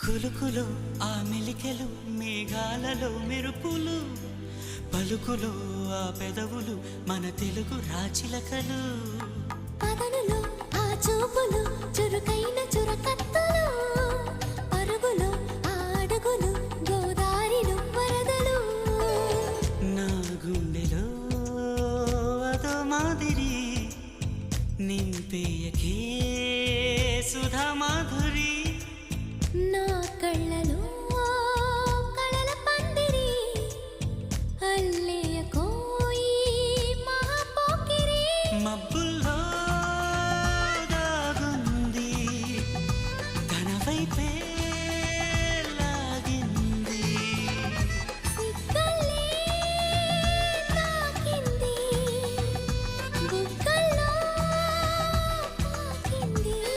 కులుకులు ఆ మెలికెలు మేఘాలలో మెరుపులు పలుకులు ఆ పెదవులు మన తెలుగు రాచిలకలు పదనులు ఆ చూపులు చురుకైన చురకత్తలు పరుగులు ఆ అడుగులు గోదారిలు వరదలు నా గుండెలో అదో మాదిరి నింపేయకే సుధా మాధురి నా కళ్ళలో కళల పందిరి అల్లేయ కోయి మహాపోకిరి మబ్బుల్లో దాగుంది తన వైపే